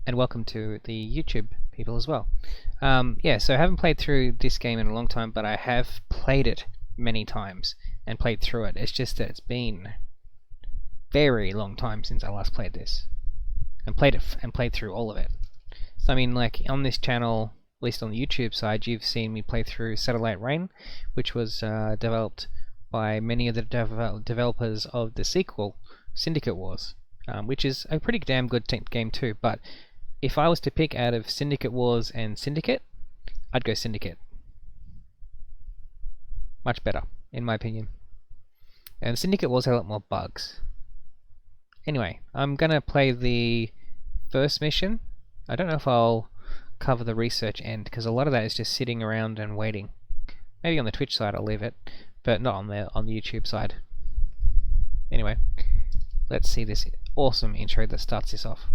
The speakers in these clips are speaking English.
and welcome to the YouTube people as well. Yeah, so I haven't played through this game in a long time, but I have played it many times and played through it. It's just that it's been very long time since I last played this and played through all of it. So I mean, like on this channel, at least on the YouTube side, you've seen me play through Satellite Rain, which was developed by many of the developers of the sequel, Syndicate Wars, which is a pretty damn good game too. But if I was to pick out of Syndicate Wars and Syndicate, I'd go Syndicate. Much better, in my opinion. And Syndicate Wars had a lot more bugs. Anyway, I'm gonna play the first mission. I don't know if I'll cover the research end, because a lot of that is just sitting around and waiting. Maybe on the Twitch side I'll leave it, but not on the YouTube side. Anyway, let's see this awesome intro that starts this off.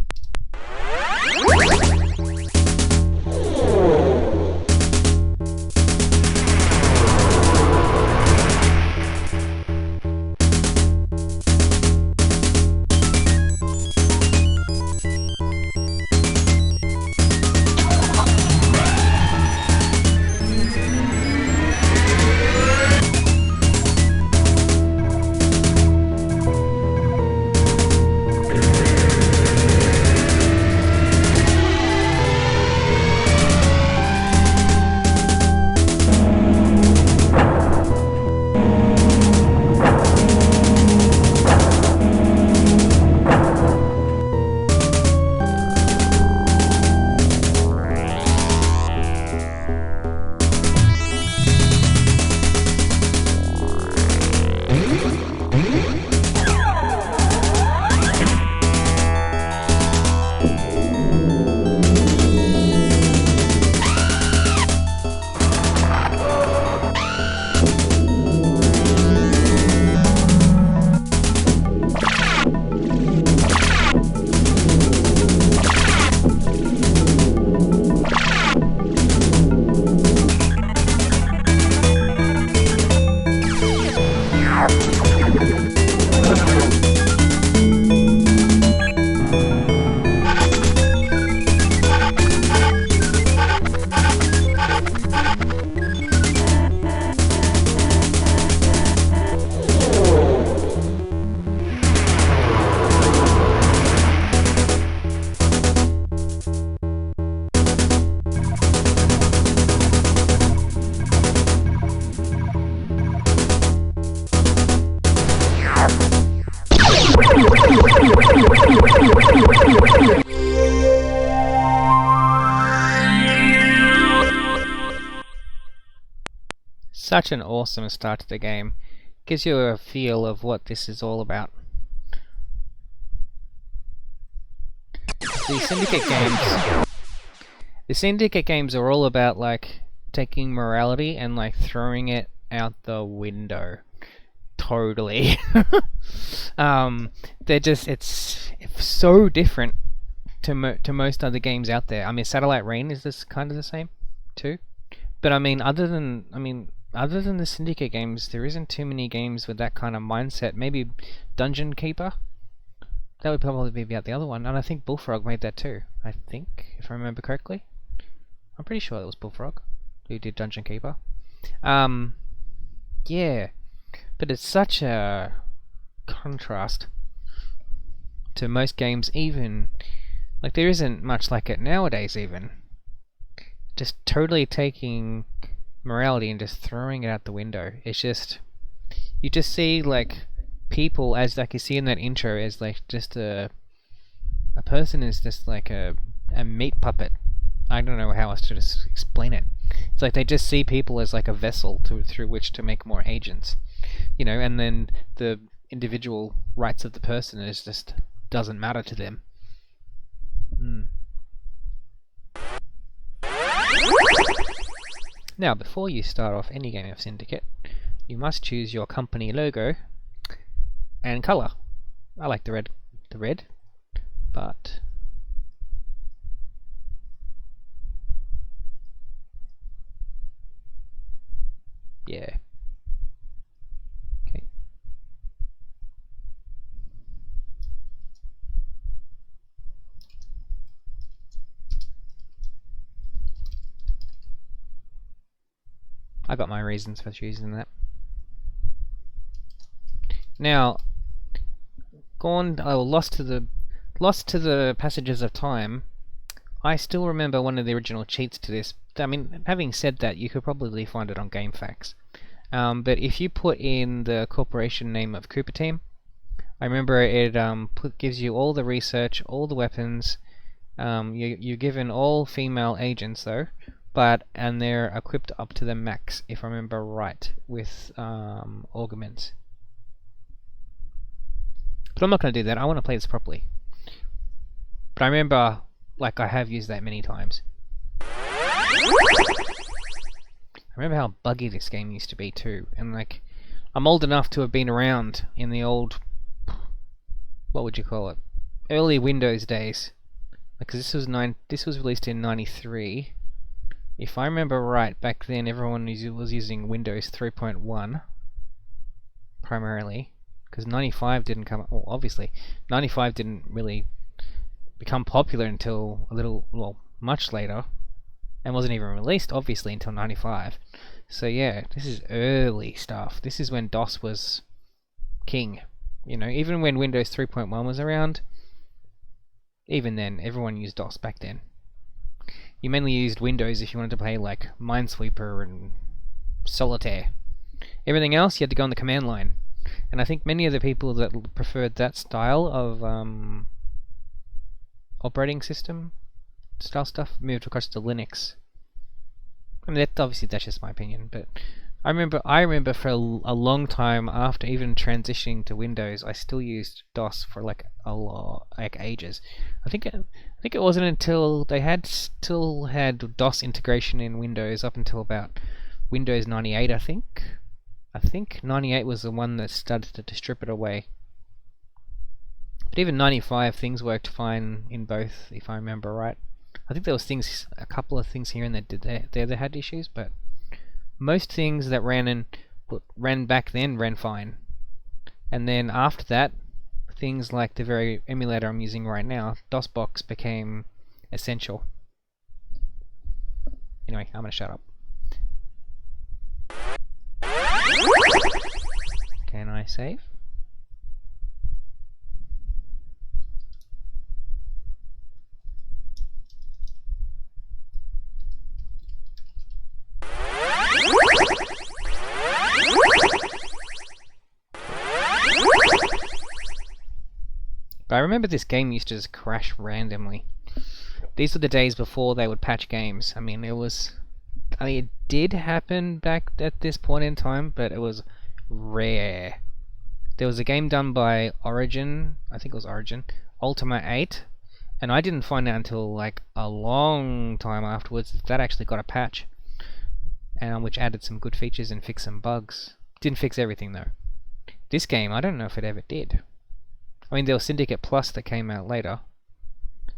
Such an awesome start to the game. Gives you a feel of what this is all about. The Syndicate games are all about like taking morality and like throwing it out the window. Totally. They're just it's so different to most other games out there. I mean, Satellite Rain is this kind of the same too, but I mean, other than the Syndicate games, there isn't too many games with that kind of mindset. Maybe Dungeon Keeper. That would probably be about the other one, and I think Bullfrog made that too. I think, if I remember correctly. I'm pretty sure it was Bullfrog who did Dungeon Keeper. Yeah, but it's such a contrast to most games. Even like there isn't much like it nowadays. Even just totally taking morality and just throwing it out the window. It's just you just see like people as like you see in that intro as like just a person is just like a meat puppet. I don't know how else to just explain it. It's like they just see people as like a vessel through which to make more agents, you know, and then the individual rights of the person is just doesn't matter to them. Now, before you start off any game of Syndicate, you must choose your company logo and color. I like the red, but yeah. Okay. I got my reasons for choosing that. Now, lost to the passages of time. I still remember one of the original cheats to this. I mean, having said that, you could probably find it on GameFAQs. But if you put in the corporation name of Cooper Team, I remember it gives you all the research, all the weapons. You're given all female agents though, and they're equipped up to the max, if I remember right, with augments. But I'm not going to do that. I want to play this properly. But I remember, like, I have used that many times. I remember how buggy this game used to be too, and like, I'm old enough to have been around in the old, what would you call it, early Windows days. Because this was released in '93. If I remember right, back then everyone was using Windows 3.1 primarily, because 95 didn't come. Well, obviously, 95 didn't really become popular until much later, and wasn't even released obviously until 95. So yeah, this is early stuff. This is when DOS was king. You know, even when Windows 3.1 was around, even then everyone used DOS back then. You mainly used Windows if you wanted to play like Minesweeper and Solitaire. Everything else you had to go on the command line. And I think many of the people that preferred that style of operating system style stuff moved across to Linux. I mean, that's just my opinion, but I remember for a long time after even transitioning to Windows, I still used DOS for like ages. I think it wasn't until they still had DOS integration in Windows up until about Windows 98, I think. I think 98 was the one that started to strip it away. But even 95, things worked fine in both, if I remember right. I think there was a couple of things here and there that had issues, but most things that ran back then ran fine. And then after that, things like the very emulator I'm using right now, DOSBox, became essential. Anyway, I'm gonna shut up. Can I save? But I remember this game used to just crash randomly. These were the days before they would patch games. I mean, it did happen back at this point in time, but it was rare. There was a game done by Origin, I think it was Origin, Ultima 8, and I didn't find out until like a long time afterwards that actually got a patch, and which added some good features and fixed some bugs. Didn't fix everything though. This game, I don't know if it ever did. I mean, there was Syndicate Plus that came out later,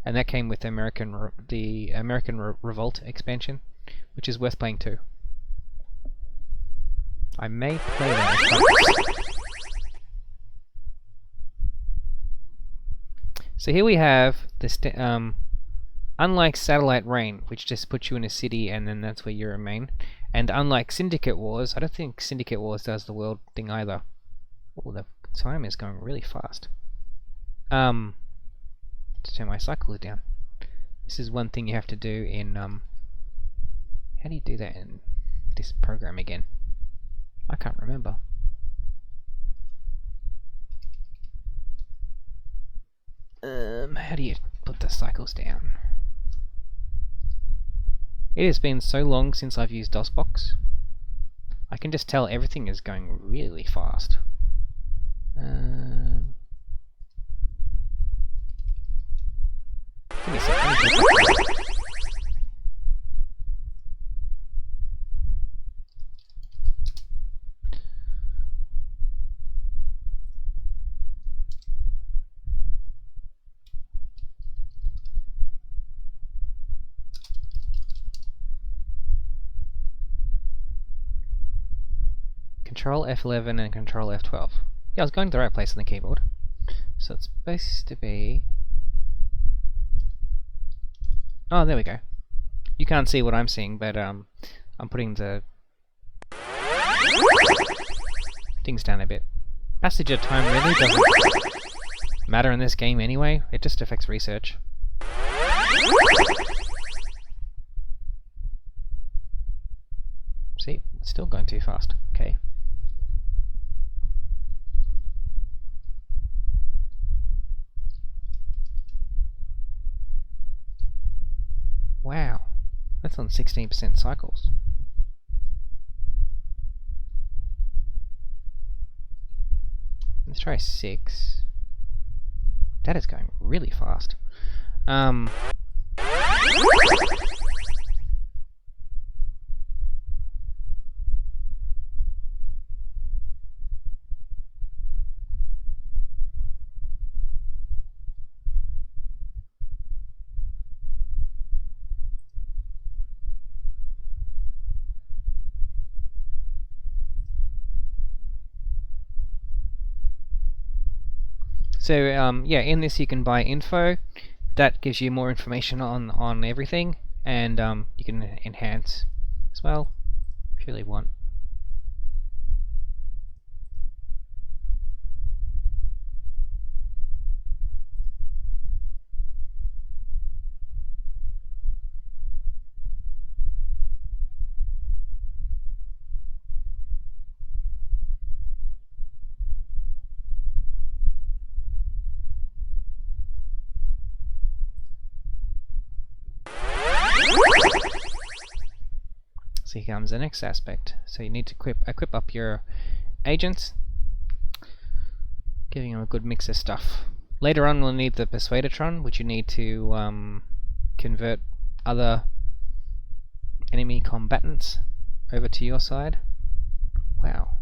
and that came with the American Revolt expansion, which is worth playing too. I may play that. So here we have the unlike Satellite Reign, which just puts you in a city and then that's where you remain, and unlike Syndicate Wars, I don't think Syndicate Wars does the world thing either. Oh, the time is going really fast. To turn my cycles down. This is one thing you have to do in how do you do that in this program again? I can't remember. How do you put the cycles down? It has been so long since I've used DOSBox. I can just tell everything is going really fast. Give me a second. Control F11 and Control F12. Yeah, I was going to the right place on the keyboard. So it's supposed to be... Oh, there we go. You can't see what I'm seeing, but I'm putting the things down a bit. Passage of time really doesn't matter in this game anyway, it just affects research. See, it's still going too fast. Okay. Wow, that's on 16% cycles. Let's try 6. That is going really fast. So yeah, in this you can buy info. That gives you more information on everything, and you can enhance as well if you really want. So here comes the next aspect. So you need to equip up your agents, giving them a good mix of stuff. Later on we'll need the Persuadertron, which you need to convert other enemy combatants over to your side. Wow.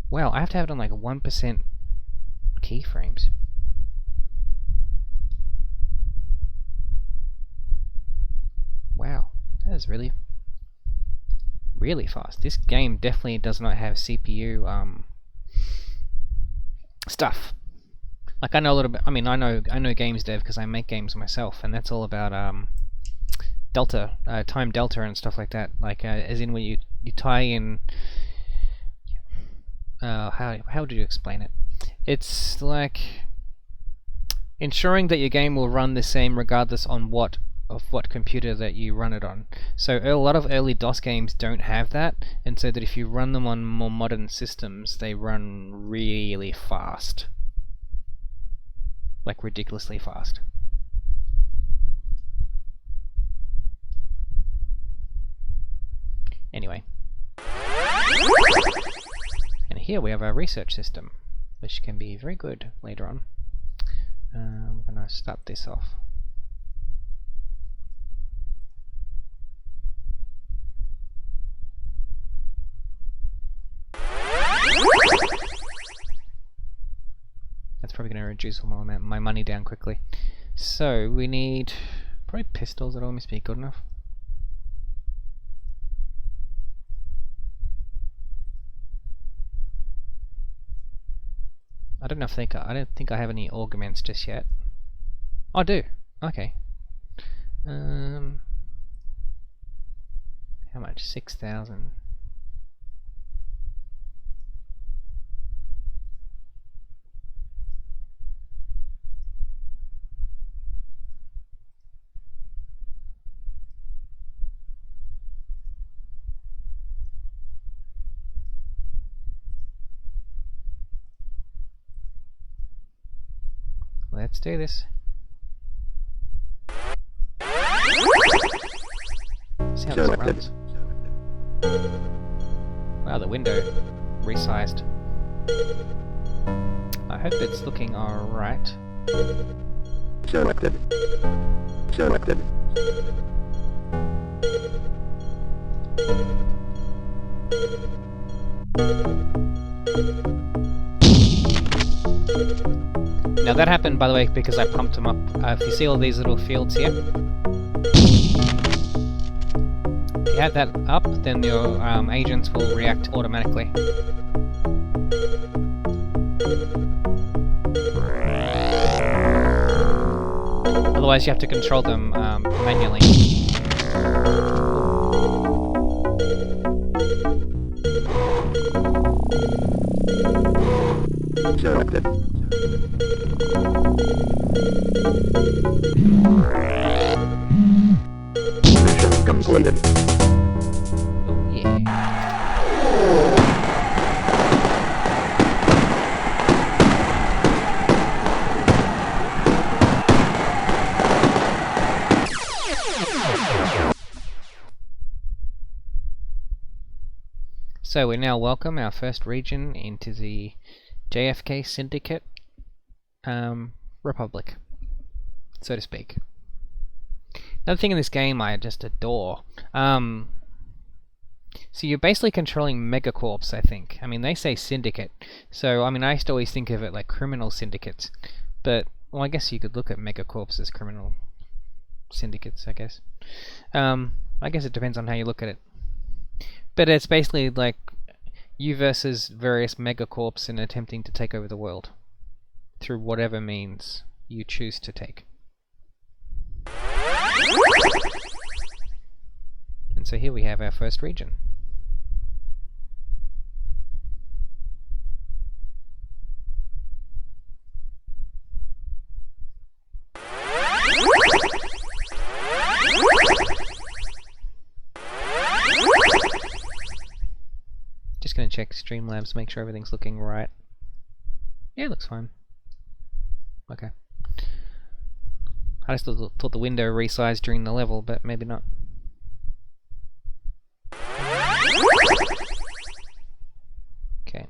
Wow, I have to have it on like 1% keyframes. Wow, that is really fast. This game definitely does not have CPU stuff. Like I know a little bit. I mean, I know games dev because I make games myself, and that's all about delta, time delta, and stuff like that. Like as in when you tie in. How do you explain it? It's like ensuring that your game will run the same regardless on what computer that you run it on. So a lot of early DOS games don't have that, and so that if you run them on more modern systems, they run really fast. Like ridiculously fast. Anyway. And here we have our research system, which can be very good later on. I'm going to start this off. That's probably going to reduce all my money down quickly. So we need probably pistols. That almost be good enough. I don't think I have any augments just yet. I do. Okay. How much? 6,000. Let's do this. See how this runs. Wow, the window resized. I hope it's looking alright. Selected. Selected. Now that happened, by the way, because I pumped them up. If you see all these little fields here, if you add that up, then your agents will react automatically. Otherwise you have to control them manually. Selected. Mission completed. Oh yeah. So we now welcome our first region into the JFK Syndicate Republic, so to speak. Another thing in this game I just adore. So you're basically controlling megacorps, I think. I mean, they say syndicate, so I mean, I used to always think of it like criminal syndicates, but well, I guess you could look at megacorps as criminal syndicates, I guess. I guess it depends on how you look at it. But it's basically like you versus various megacorps in attempting to take over the world through whatever means you choose to take. And so here we have our first region. Just gonna check Streamlabs, make sure everything's looking right. Yeah, it looks fine. Okay. I just thought the window resized during the level, but maybe not. Okay.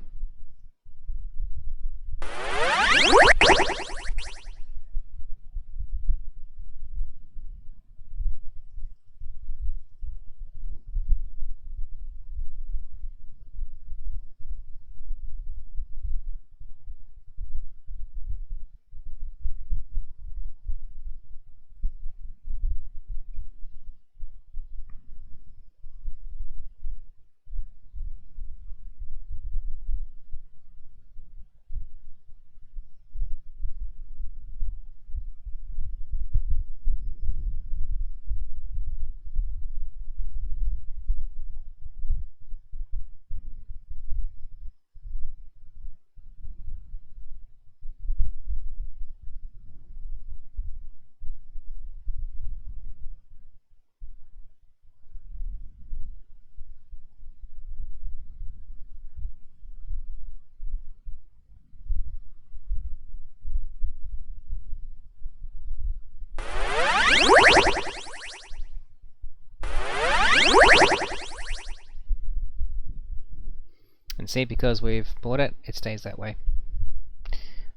And see, because we've bought it, it stays that way.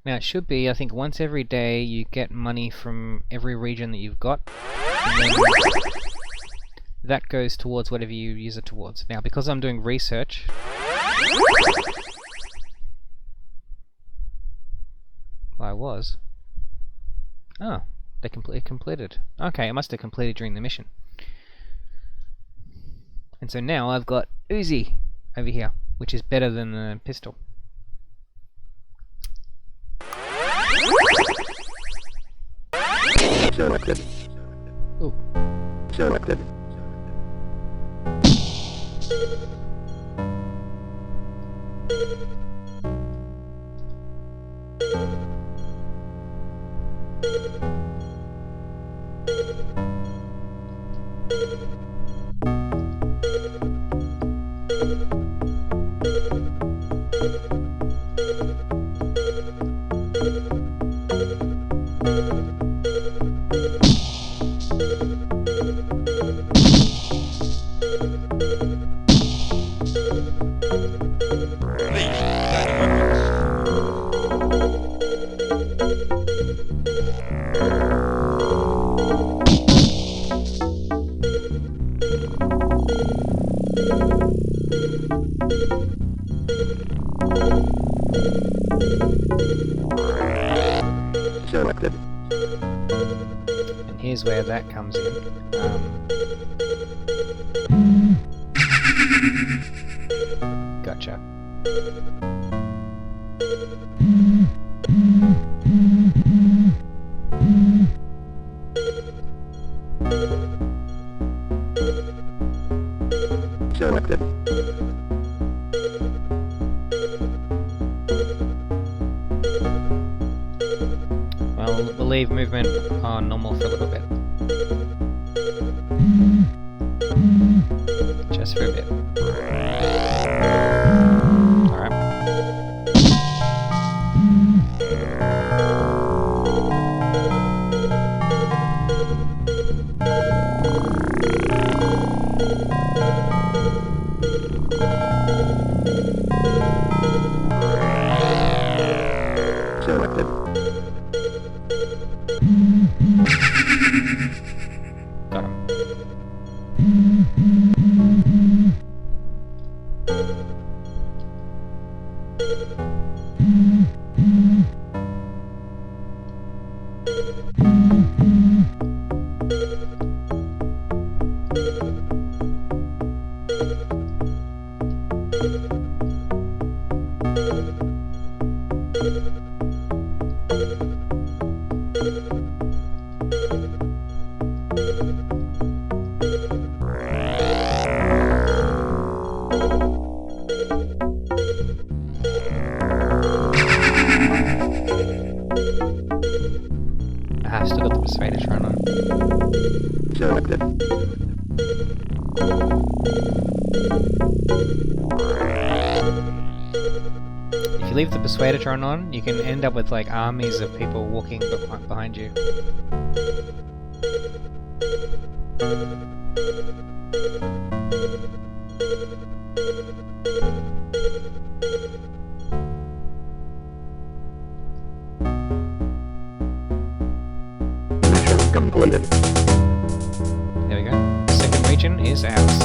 Now it should be, I think, once every day you get money from every region that you've got, and then that goes towards whatever you use it towards. Now, because I'm doing research, well, I was. Oh, they completed. Okay, I must have completed during the mission. And so now I've got Uzi over here, which is better than the pistol. Selected. Ooh. Selected. Selected. And here's where that comes in. Gotcha. Selected. leave movement on normal for a little bit. Just for a bit. Alright. Selected. Got him. I've still got the persuader trying on. Selected. If you leave the Persuadatron on, you can end up with like armies of people walking behind you. Mission completed. There we go. The second region is ours.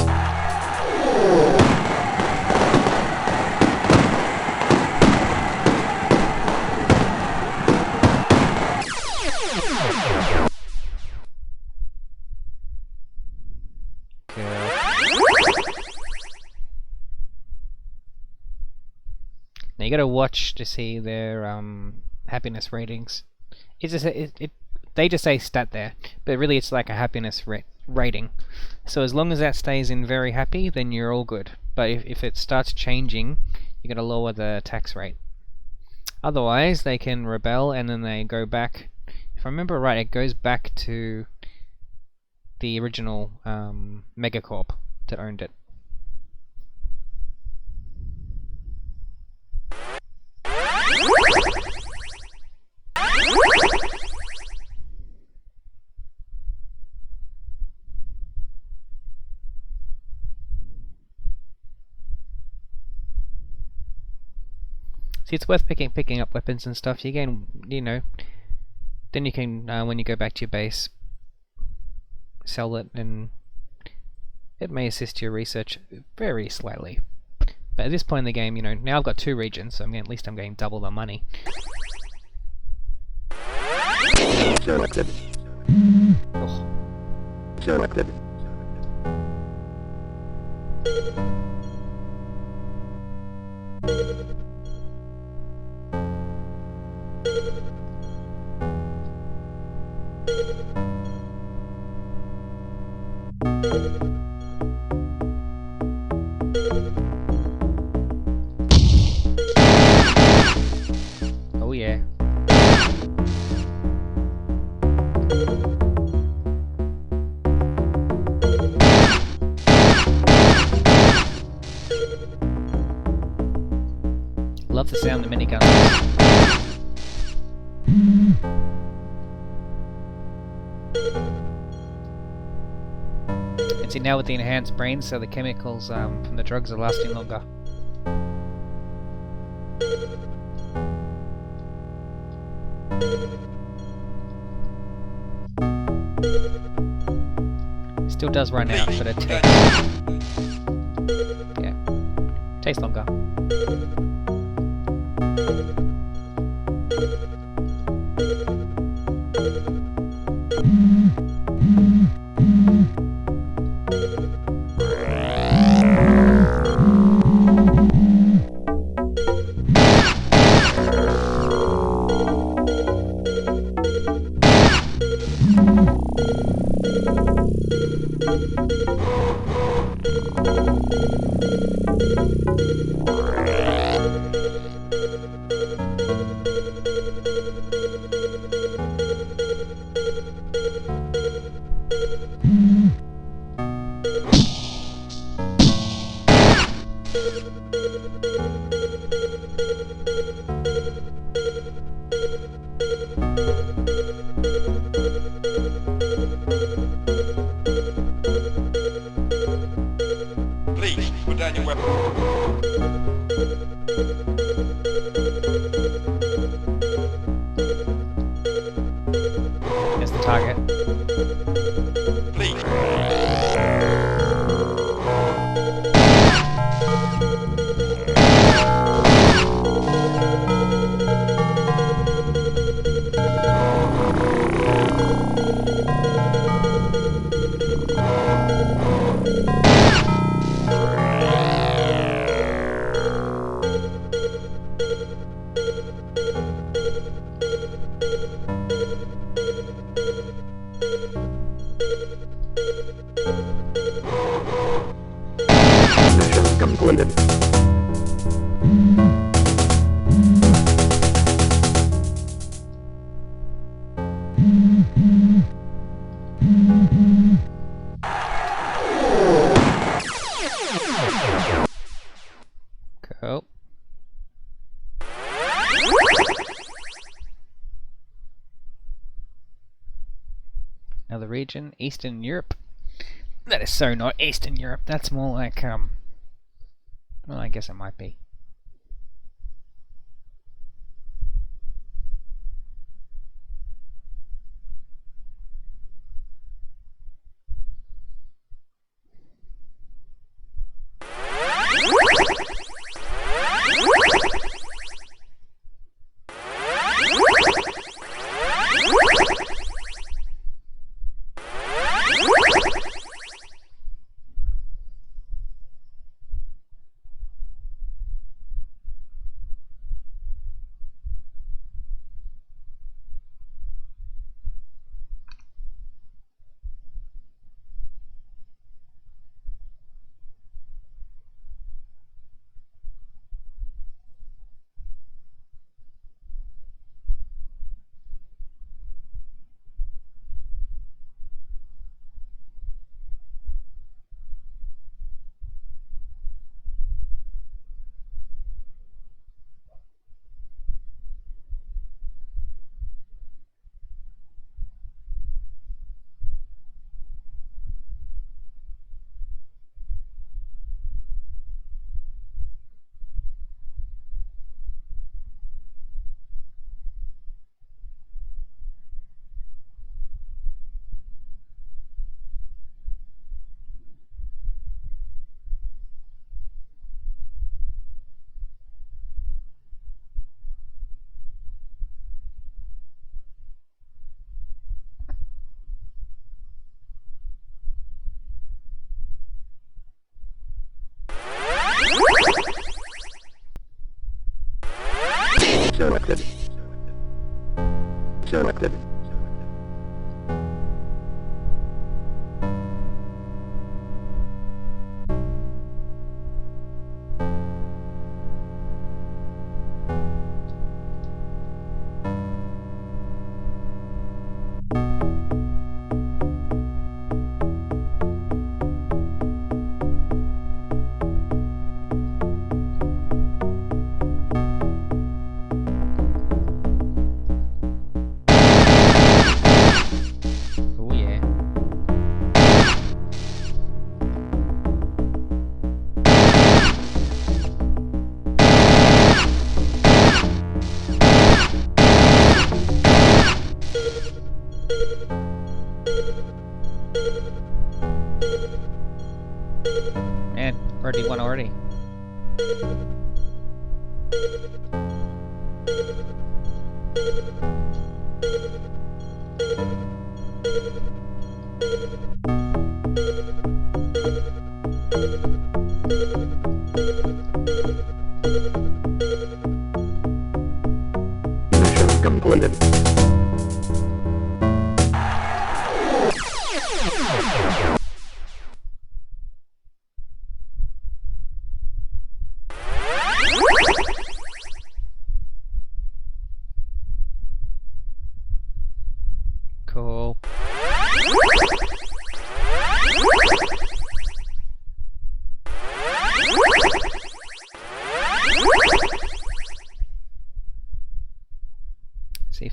Now you gotta watch to see their happiness ratings. It's just, they just say stat there, but really it's like a happiness rating. So as long as that stays in very happy, then you're all good. But if it starts changing, you gotta lower the tax rate. Otherwise, they can rebel and then they go back. If I remember right, it goes back to the original megacorp that owned it. See, it's worth picking up weapons and stuff. You gain, you know, then you can when you go back to your base, sell it, and it may assist your research very slightly. But at this point in the game, you know, now I've got 2 regions, so at least I'm getting double the money. Selected. Oh. Selected. Oh yeah. Love the sound of the miniguns. And see, now with the enhanced brains, so the chemicals from the drugs are lasting longer. It still does run out, but it takes... yeah, takes longer. Please, put down your weapon. Here's the target. Please. Mission completed. Cool. Another region, Eastern Europe. That is so not Eastern Europe. That's more like well, I guess it might be. Selected. Selected. Oh yeah. Man, already won already. Mission completed. Cool.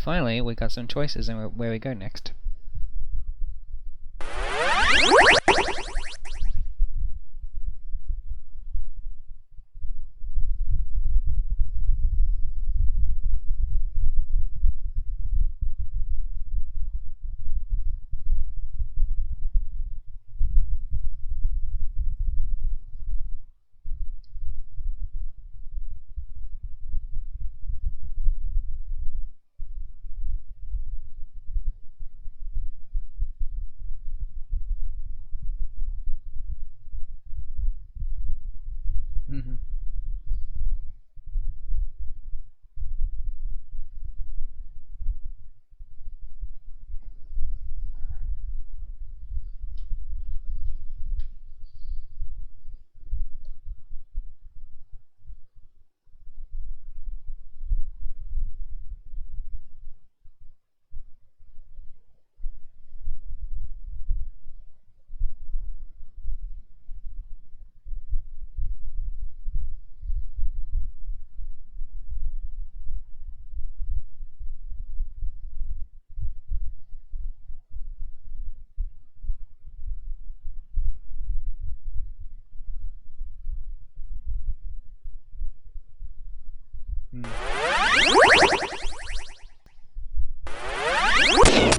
finally we got some choices in where we go next. Mm-hmm.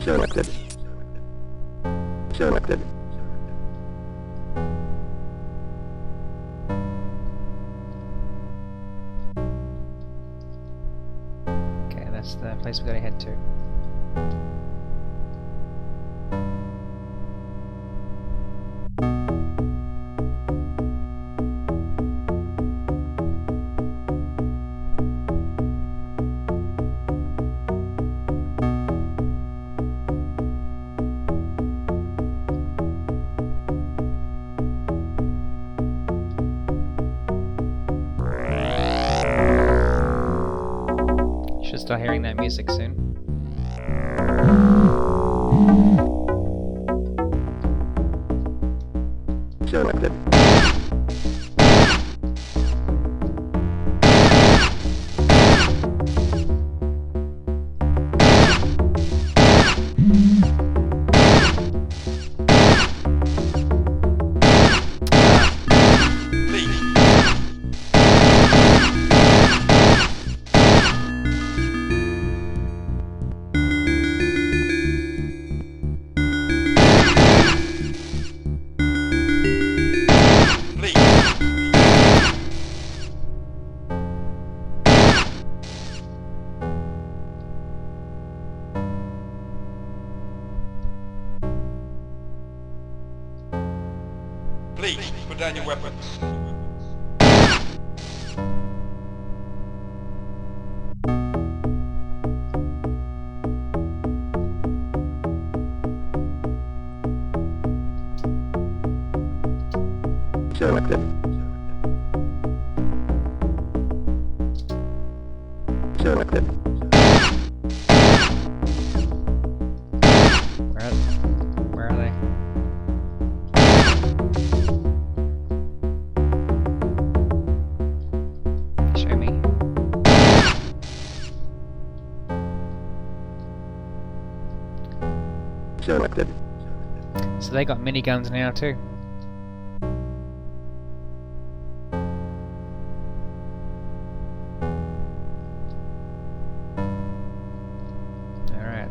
Selected. Selected. Okay, that's the place we gotta head to. Should start hearing that music soon. Selected. Leave. Leave. Please, put down your weapons. Selected. Selected. Where are they? Show me. Selected. So they got miniguns now too. Alright.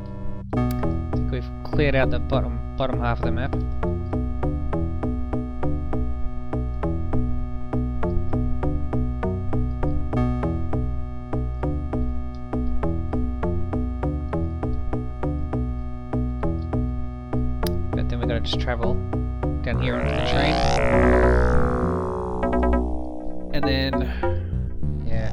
I think we've cleared out the bottom half of the map. But then we gotta just travel down here onto the train. And then yeah.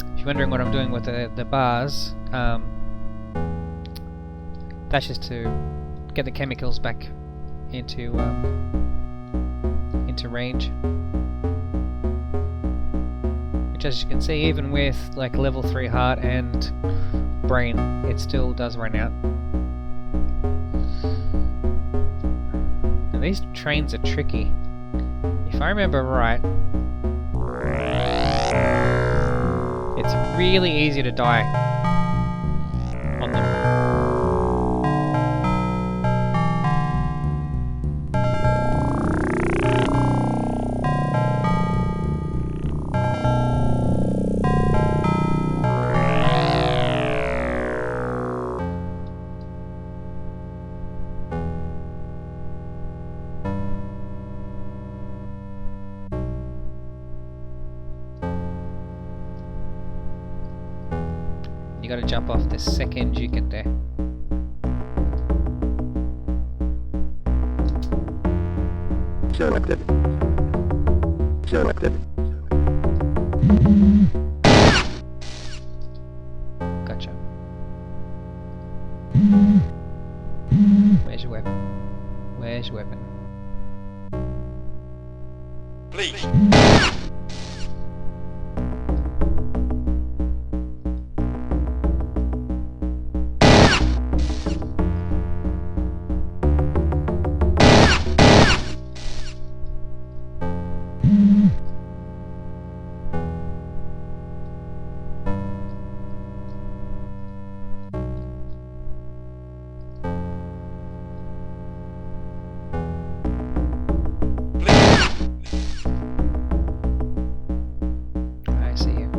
If you're wondering what I'm doing with the bars, that's just to get the chemicals back into into range. Which, as you can see, even with like level 3 heart and brain, it still does run out. Now these trains are tricky. If I remember right, it's really easy to die on them. You gotta jump off the second you get there. Selected. Selected. Gotcha. Where's your weapon? Where's your weapon? Please. I see you.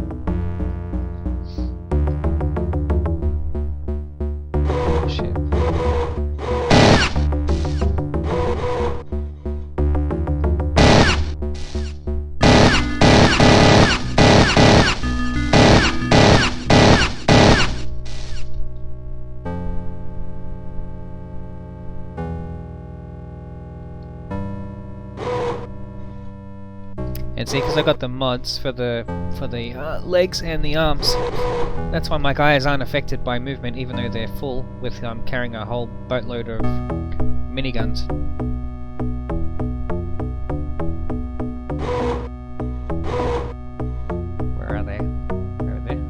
Shit. And see, because I got the mods for the legs and the arms, that's why my guys aren't affected by movement, even though they're full with carrying a whole boatload of miniguns. Where are they? Over there.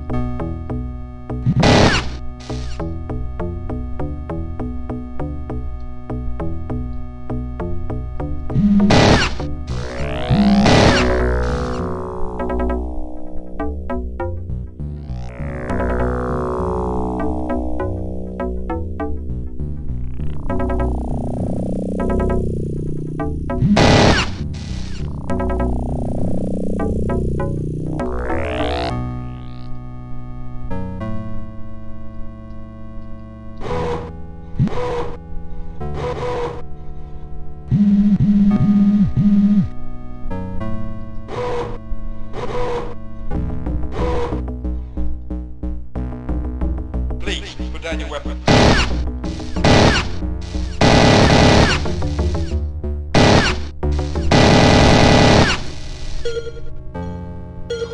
Please, put down your weapon.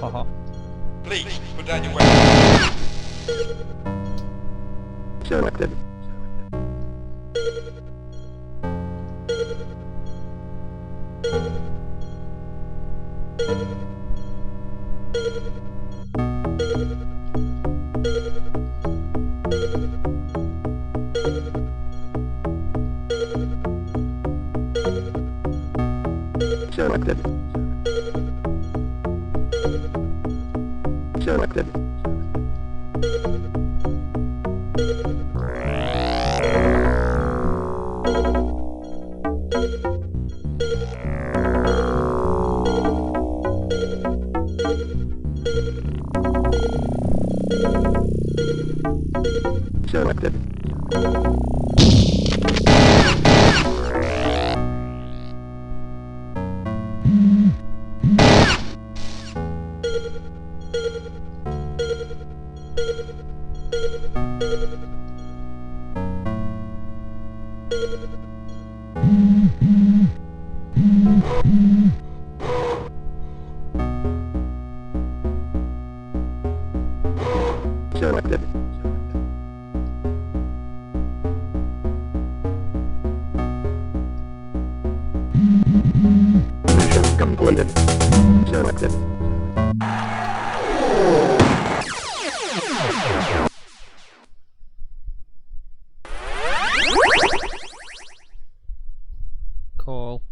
Haha. Please, put down your weapon. Selected. Selected. Selected. Selected. Selected. Selected. Selected. Call.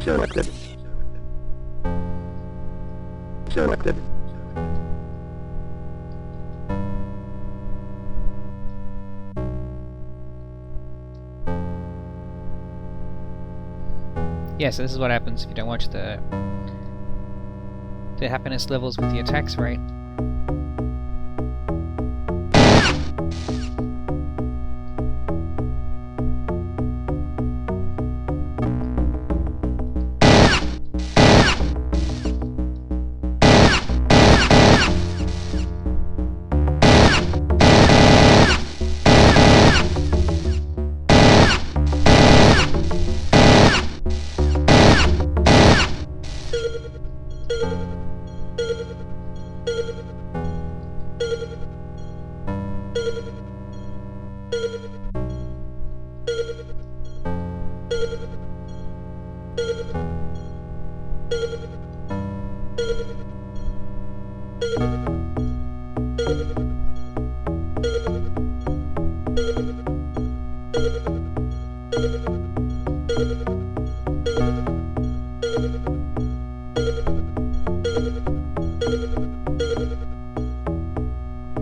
Selected. Selected. Yeah, so this is what happens if you don't watch the happiness levels with the attacks rate.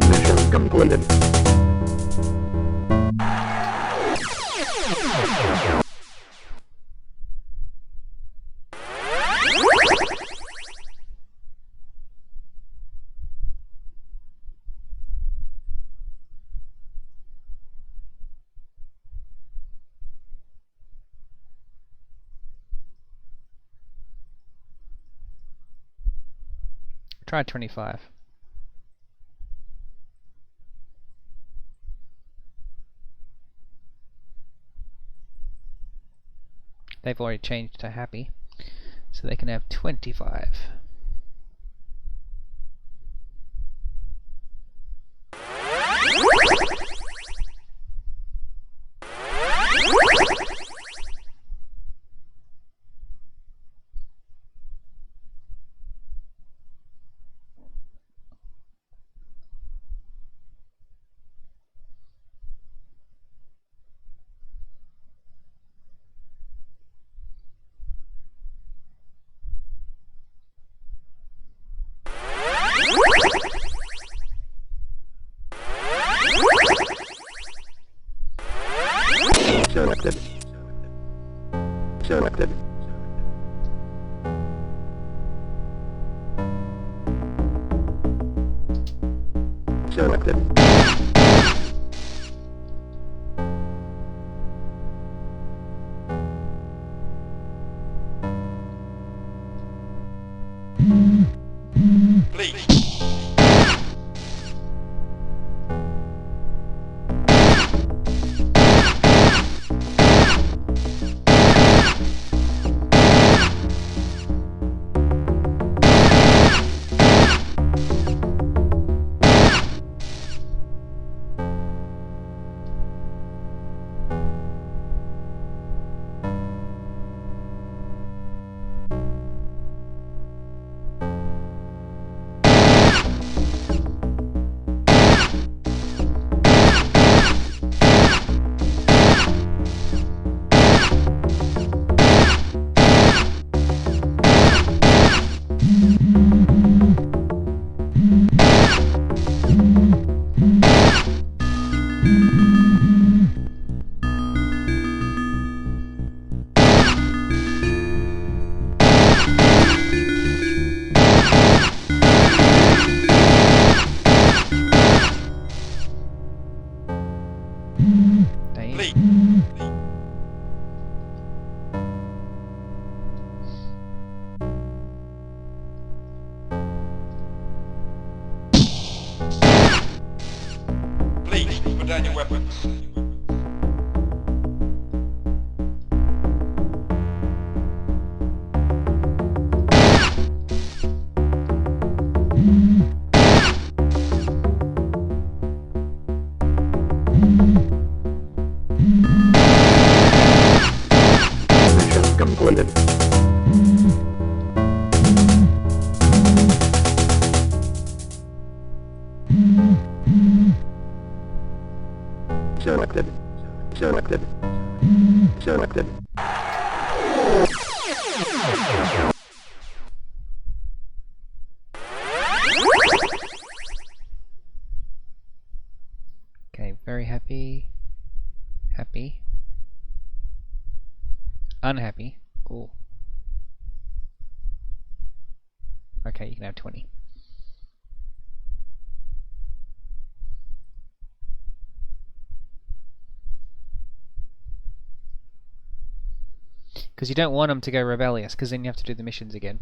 Mission completed. Try 25. They've already changed to happy, so they can have 25. Selected. Selected. Selected. Please. down your weapons. Mission completed. Selected. Selected. Selected. Okay, very happy. Happy. Unhappy. Cool. Okay, you can have 20. Because you don't want them to go rebellious, because then you have to do the missions again.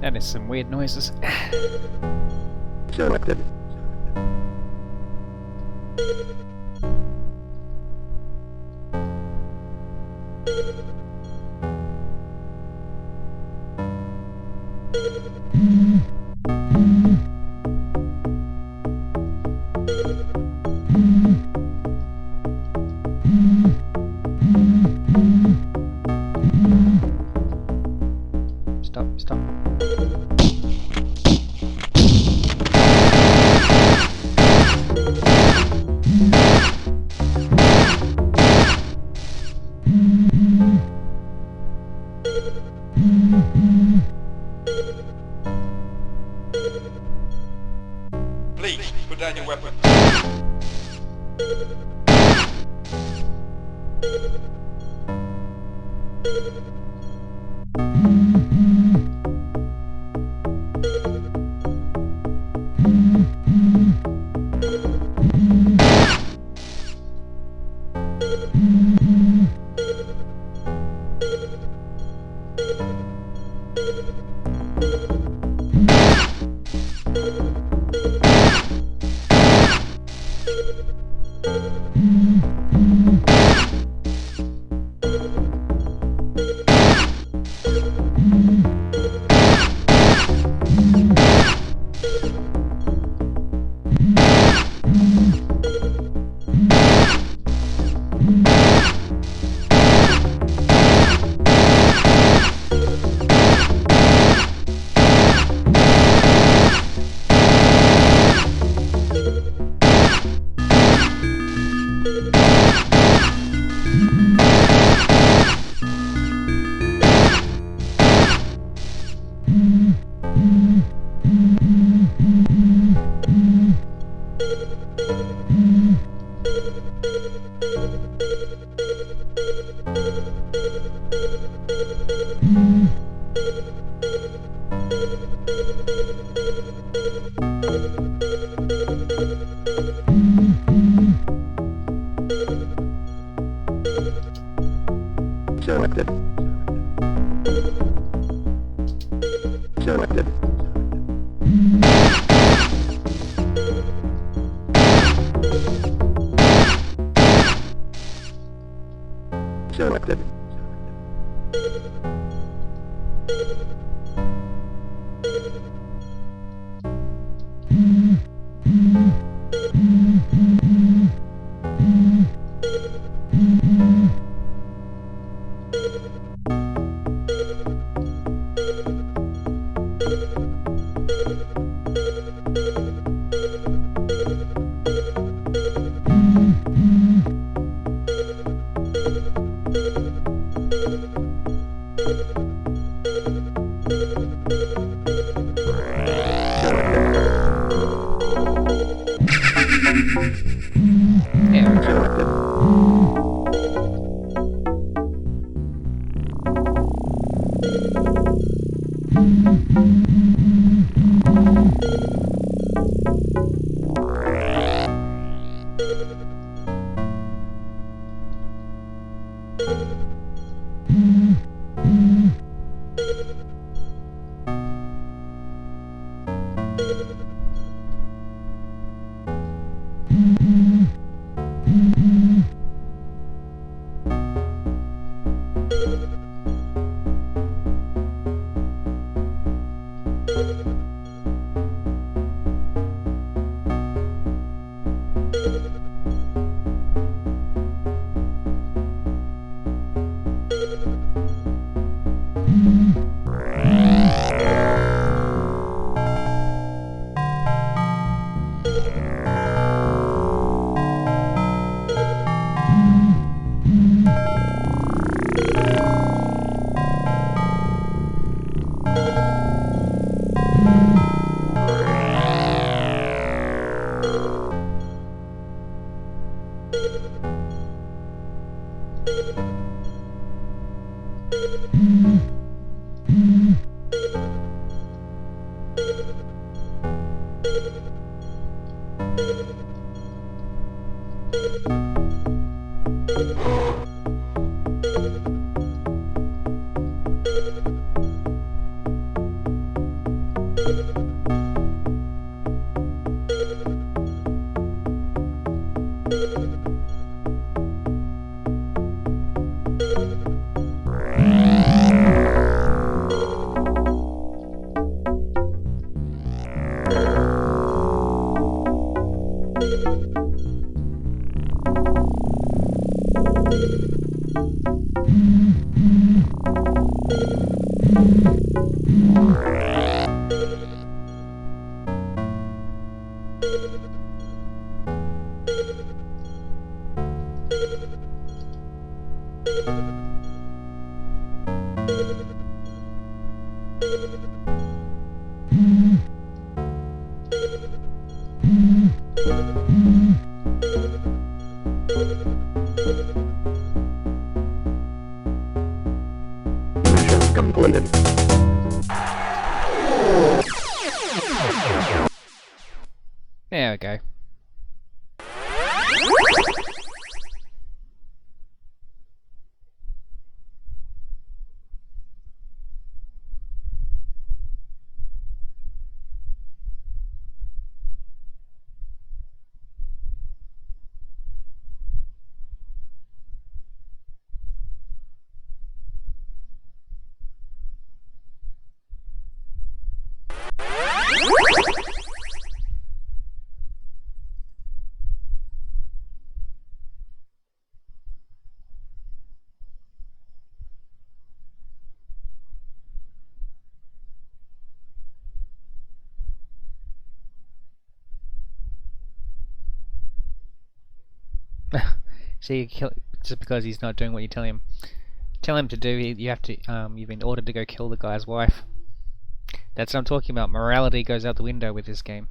That is some weird noises. Selected. Stop, stop. Please, put down your weapons. Selected. Selected. There we go. Selected. Mission completed. There we go. See, you kill just because he's not doing what you tell him to do. You have to. You've been ordered to go kill the guy's wife. That's what I'm talking about. Morality goes out the window with this game.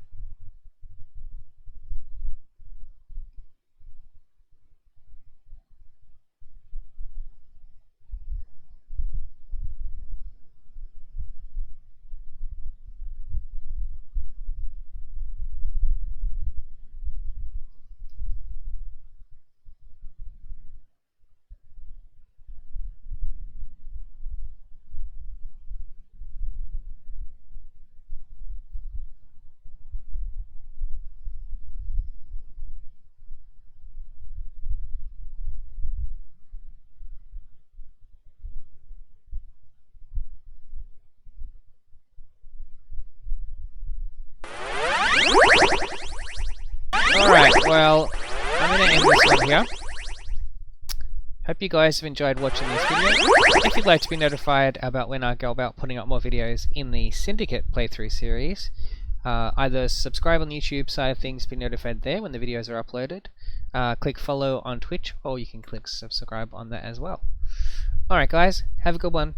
well, I'm going to end this one here. Hope you guys have enjoyed watching this video. If you'd like to be notified about when I go about putting up more videos in the Syndicate playthrough series, either subscribe on the YouTube side of things to be notified there when the videos are uploaded, click follow on Twitch, or you can click subscribe on that as well. Alright guys, have a good one.